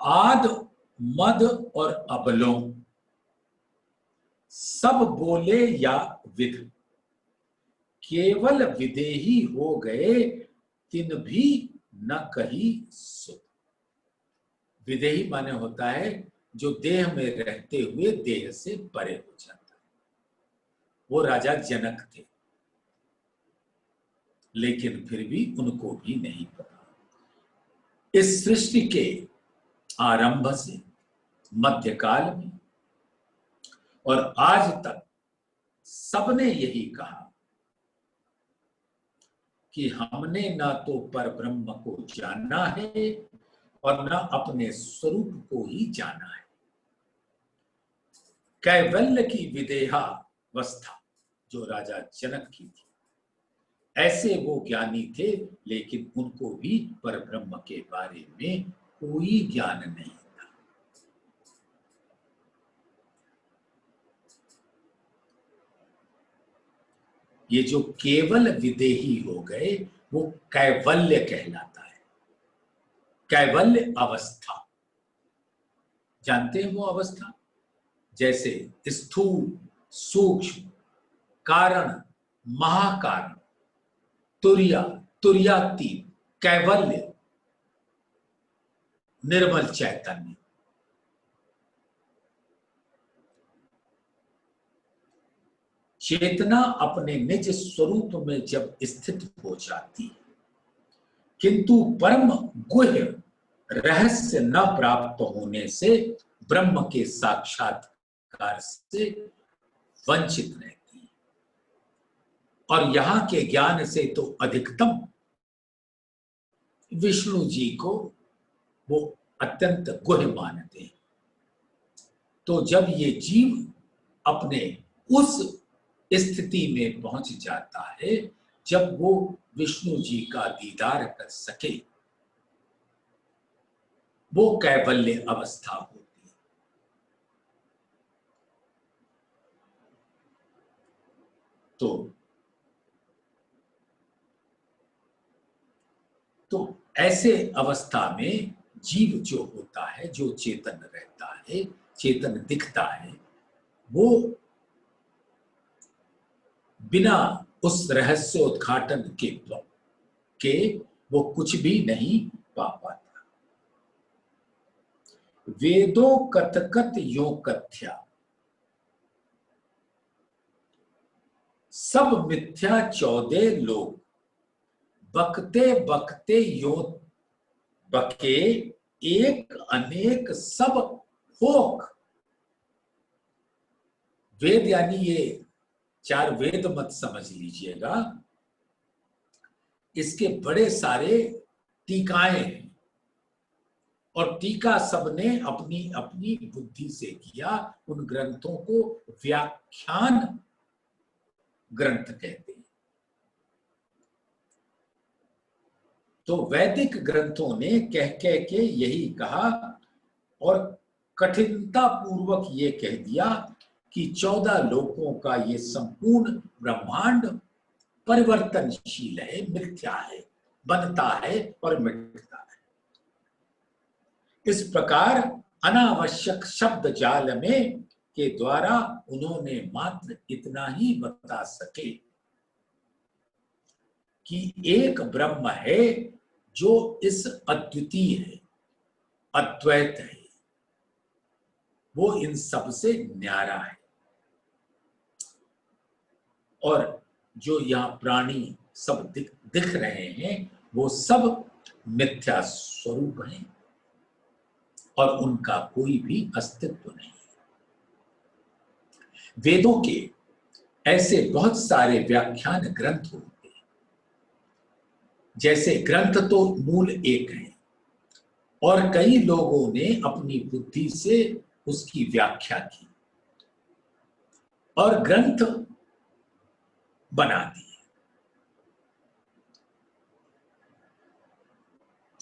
A: आद मद और अबलों सब बोले या विद, केवल विदेही हो गए तिन भी न कही सुध। विदेही माने होता है जो देह में रहते हुए देह से परे हो जाता है। वो राजा जनक थे, लेकिन फिर भी उनको भी नहीं पता। इस सृष्टि के आरंभ से मध्यकाल में और आज तक सबने यही कहा कि हमने ना तो परब्रह्म को जाना है और न अपने स्वरूप को ही जाना है। कैवल्य की विदेहावस्था जो राजा जनक की थी, ऐसे वो ज्ञानी थे, लेकिन उनको भी परब्रह्म के बारे में कोई ज्ञान नहीं था। ये जो केवल विदेही हो गए वो कैवल्य कहलाता है। कैवल्य अवस्था, जानते हैं वो अवस्था? जैसे स्थूल, सूक्ष्म, कारण, महाकारण, तुर्या, तुर्यातीत, कैवल्य, निर्मल चैतन्य। चेतना अपने निज स्वरूप में जब स्थित हो जाती है, किंतु परम गुह्य रहस्य न प्राप्त होने से ब्रह्म के साक्षात्कार से वंचित रहती है। और यहां के ज्ञान से तो अधिकतम विष्णु जी को वो अत्यंत गुह्य मानते हैं। तो जब ये जीव अपने उस स्थिति में पहुंच जाता है जब वो विष्णु जी का दीदार कर सके, वो कैवल्य अवस्था होती है। तो ऐसे अवस्था में जीव जो होता है, जो चेतन रहता है, चेतन दिखता है, वो बिना उस रहस्योद्घाटन के वो कुछ भी नहीं पा पाता। वेदों कथकत यो कथ्या, सब मिथ्या 14 लोग, बकते बकते यो बके, एक अनेक सब होक। वेद यानी ये 4 वेद मत समझ लीजिएगा, इसके बड़े सारे टीकाएं हैं और टीका सबने अपनी अपनी बुद्धि से किया। उन ग्रंथों को व्याख्यान ग्रंथ कहते हैं। तो वैदिक ग्रंथों ने कह कह के यही कहा और कठिनता पूर्वक ये कह दिया कि 14 लोकों का ये संपूर्ण ब्रह्मांड परिवर्तनशील है, मिथ्या है, बनता है और मिटता है। इस प्रकार अनावश्यक शब्द जाल में के द्वारा उन्होंने मात्र इतना ही बता सके कि एक ब्रह्म है जो इस अद्वितीय है, अद्वैत है, वो इन सब से न्यारा है। और जो यहाँ प्राणी सब दिख रहे हैं वो सब मिथ्या स्वरूप हैं और उनका कोई भी अस्तित्व नहीं है। वेदों के ऐसे बहुत सारे व्याख्यान ग्रंथ होते हैं। जैसे ग्रंथ तो मूल एक है और कई लोगों ने अपनी बुद्धि से उसकी व्याख्या की और ग्रंथ बना दिए।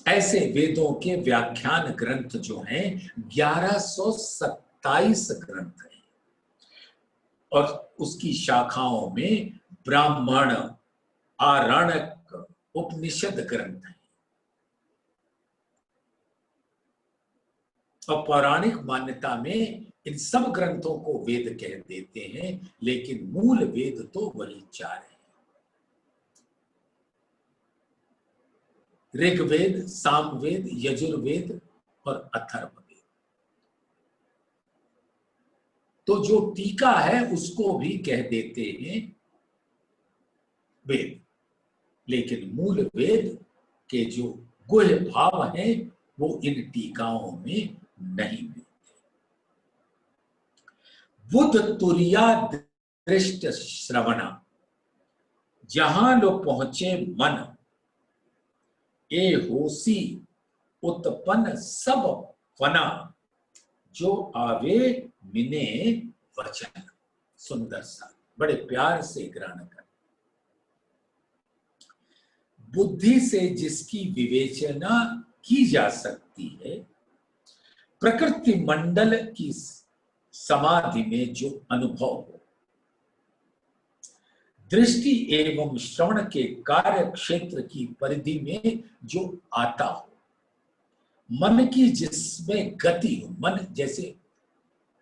A: ऐसे वेदों के व्याख्यान ग्रंथ जो हैं 1127 ग्रंथ हैं और उसकी शाखाओं में ब्राह्मण, आरण्यक, उपनिषद ग्रंथ हैं। और पौराणिक मान्यता में इन सब ग्रंथों को वेद कह देते हैं, लेकिन मूल वेद तो वही चार है। ऋग्वेद, सामवेद, यजुर्वेद और अथर्ववेद। तो जो टीका है उसको भी कह देते हैं वेद, लेकिन मूल वेद के जो गुह्य भाव हैं वो इन टीकाओं में नहीं मिलते। बुध तुरिया दृष्ट श्रवणा, जहां लो पहुंचे मन, ए होसी उत्पन्न सब फना, जो आवे मिने वचन। सुंदर सा, बड़े प्यार से ग्रहण कर। बुद्धि से जिसकी विवेचना की जा सकती है, प्रकृति मंडल की समाधि में जो अनुभव हो, दृष्टि एवं श्रवण के कार्य क्षेत्र की परिधि में जो आता हो, मन की जिसमें गति हो, मन जैसे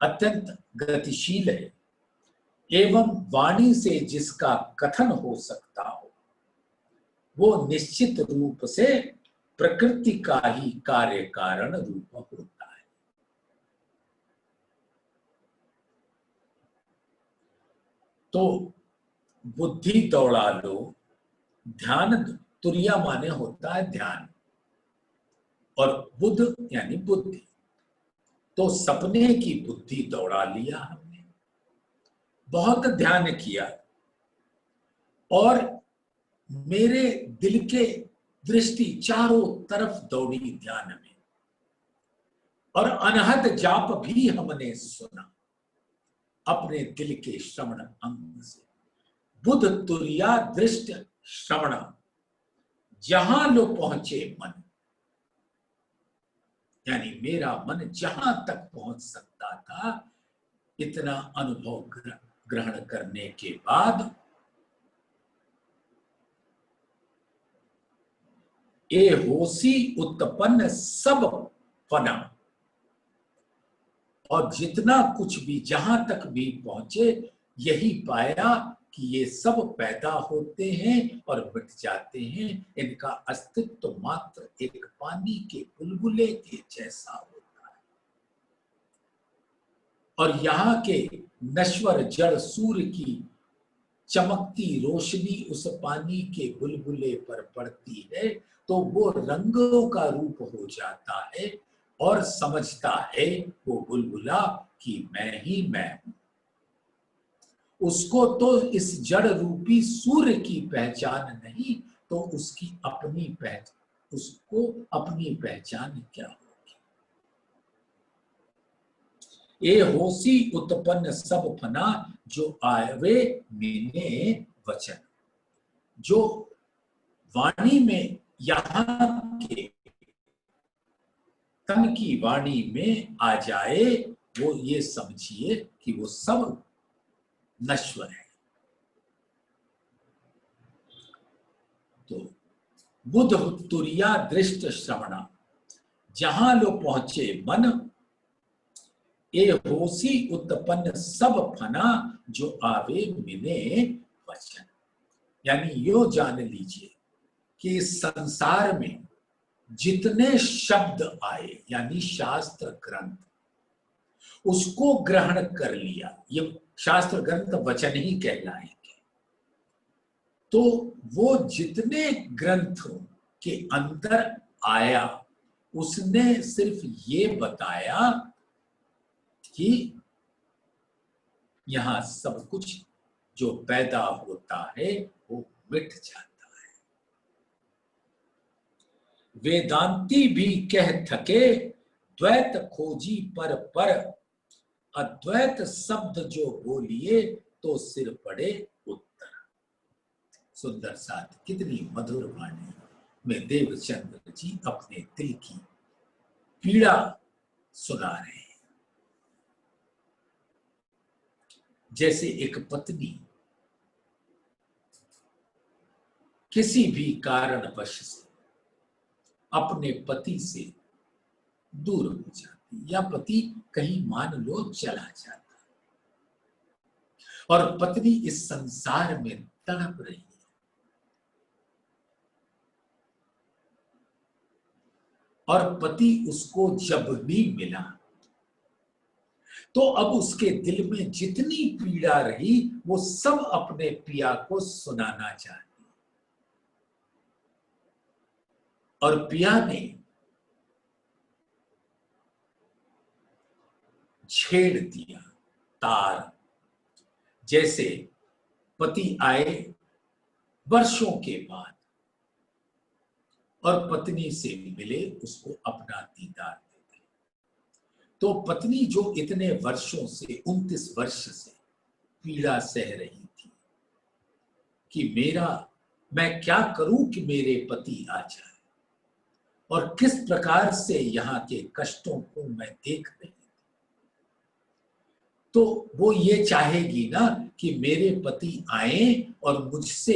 A: अत्यंत गतिशील है, एवं वाणी से जिसका कथन हो सकता हो, वो निश्चित रूप से प्रकृति का ही कार्य कारण रूप होता है। तो बुद्धि दौड़ा लो, ध्यान, तुरिया माने होता है ध्यान, और बुद्ध यानी बुद्धि। तो सपने की बुद्धि दौड़ा लिया हमने, बहुत ध्यान किया, और मेरे दिल के दृष्टि चारों तरफ दौड़ी ध्यान में, और अनहद जाप भी हमने सुना अपने दिल के श्रवण अंग से। बुध तुरिया दृष्ट श्रवण, जहां लो पहुंचे मन, यानी मेरा मन जहां तक पहुंच सकता था, इतना अनुभव ग्रहण करने के बाद ए होसी उत्पन्न सब फना, और जितना कुछ भी जहां तक भी पहुंचे, यही पाया कि ये सब पैदा होते हैं और मिट जाते हैं। इनका अस्तित्व तो मात्र एक पानी के बुलबुले के जैसा होता है, और यहाँ के नश्वर जड़ सूर्य की चमकती रोशनी उस पानी के बुलबुले पर पड़ती है तो वो रंगों का रूप हो जाता है, और समझता है वो बुलबुला कि मैं ही मैं हूं। उसको तो इस जड़ रूपी सूर्य की पहचान नहीं, तो उसकी अपनी पहचान, उसको अपनी पहचान क्या होगी। ए होसी उत्पन्न सब फना, जो आवे मिने वचन, जो वाणी में, यहां के तन की वाणी में आ जाए, वो ये समझिए कि वो सब नश्वर है। तो बुध तुरिया दृष्ट श्रवणा, जहां लो पहुंचे मन, ए होसी उत्पन्न सब फना, जो आवे मिले वचन। यानी यो जान लीजिए कि इस संसार में जितने शब्द आए, यानी शास्त्र ग्रंथ, उसको ग्रहण कर लिया। ये शास्त्र ग्रंथ वचन ही कहलाएंगे। तो वो जितने ग्रंथों के अंदर आया, उसने सिर्फ ये बताया कि यहां सब कुछ जो पैदा होता है वो मिट जाता है। वेदांती भी कह थके, द्वैत खोजी पर अद्वैत शब्द जो बोलिए, तो सिर पड़े उत्तर। सुंदर साथ, कितनी मधुर वाणी में देवचंद्र जी अपने दिल की पीड़ा सुना रहे हैं। जैसे एक पत्नी किसी भी कारणवश से अपने पति से दूर हो जाती, या पति कहीं मान लो चला जाता और पत्नी इस संसार में तड़प रही है, और पति उसको जब भी मिला तो अब उसके दिल में जितनी पीड़ा रही वो सब अपने पिया को सुनाना चाहती, और पिया ने छेड़ दिया तार। जैसे पति आए वर्षों के बाद और पत्नी से मिले, उसको अपना दीदार देते, तो पत्नी जो इतने वर्षों से 29 वर्ष से पीड़ा सह रही थी कि मैं क्या करूं कि मेरे पति आ जाए, और किस प्रकार से यहाँ के कष्टों को मैं देख रही थी, तो वो ये चाहेगी ना कि मेरे पति आए और मुझसे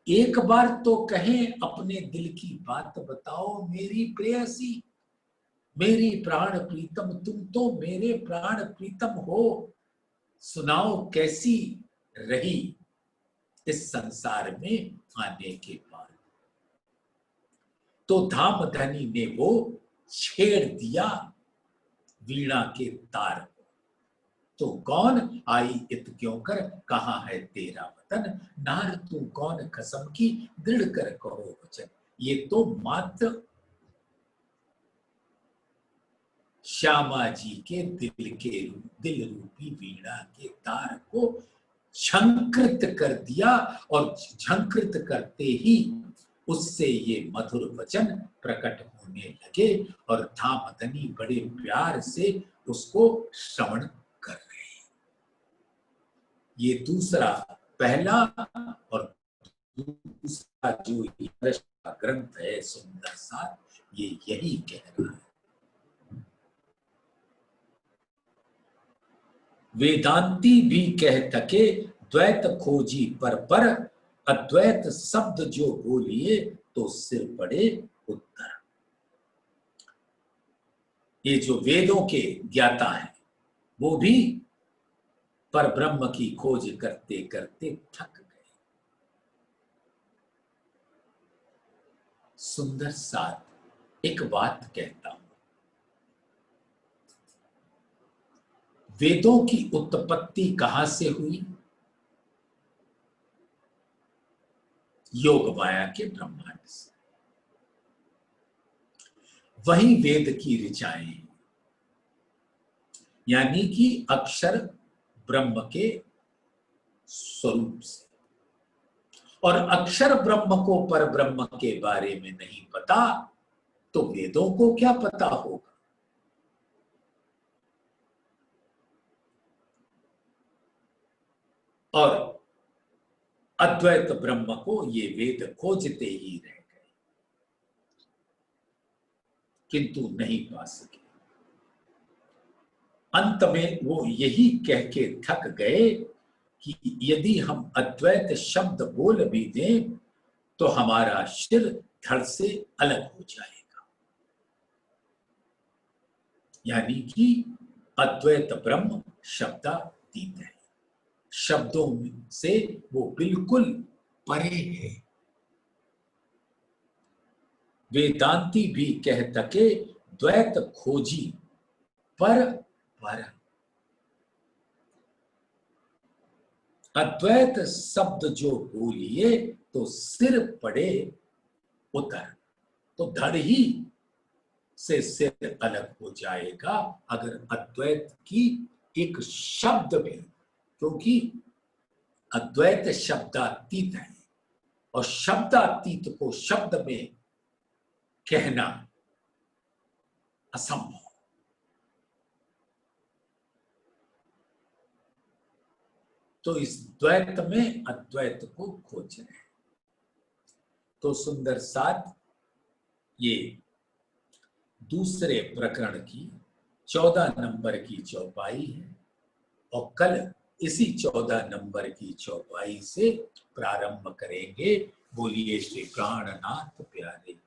A: एक बार तो कहें, अपने दिल की बात बताओ मेरी प्रेयसी, मेरी प्राण प्रीतम, तुम तो मेरे प्राण प्रीतम हो, सुनाओ कैसी रही इस संसार में आने के बाद। तो धामधनी ने वो छेड़ दिया वीणा के तार को। तो कौन आई इत क्यों कर, कहाँ है तेरा वतन, नार तू कौन कसम की, दृढ़ कर कहो वचन। ये तो मात्र श्यामा जी के दिल रूपी वीणा के तार को झंकृत कर दिया, और झंकृत करते ही उससे ये मधुर वचन प्रकट होने लगे, और धामधनी बड़े प्यार से उसको श्रवण कर रहे हैं। ये दूसरा, पहला और दूसरा जो ग्रंथ है सुंदर सार, ये यही कह रहा है। वेदांती भी कह थके द्वैत खोजी पर अद्वैत शब्द जो बोलिए तो सिर पड़े उत्तर। ये जो वेदों के ज्ञाता हैं वो भी पर ब्रह्म की खोज करते करते थक गए। सुंदर साथ एक बात कहता हूं, वेदों की उत्पत्ति कहां से हुई? योग माया के ब्रह्मांड से। वही वेद की ऋचाएं, यानी कि अक्षर ब्रह्म के स्वरूप से। और अक्षर ब्रह्म को पर ब्रह्म के बारे में नहीं पता तो वेदों को क्या पता होगा? और अद्वैत ब्रह्म को ये वेद खोजते ही रह गए, किंतु नहीं पा सके। अंत में वो यही कह के थक गए कि यदि हम अद्वैत शब्द बोल भी दें तो हमारा सिर धड़ से अलग हो जाएगा। यानी कि अद्वैत ब्रह्म शब्दातीत है, शब्दों से वो बिल्कुल परे है। वेदांती भी कह थके द्वैत खोजी पर अद्वैत शब्द जो बोलिए तो सिर पड़े उतर। तो धड़ ही से सिर अलग हो जाएगा अगर अद्वैत की एक शब्द में, क्योंकि अद्वैत शब्दातीत है और शब्दातीत को शब्द में कहना असंभव। तो इस द्वैत में अद्वैत को खोज रहे हैं। तो सुंदर साथ ये दूसरे प्रकरण की 14 नंबर की चौपाई है, और कल इसी 14 नंबर की चौपाई से प्रारंभ करेंगे। बोलिए श्री प्राणनाथ प्यारे।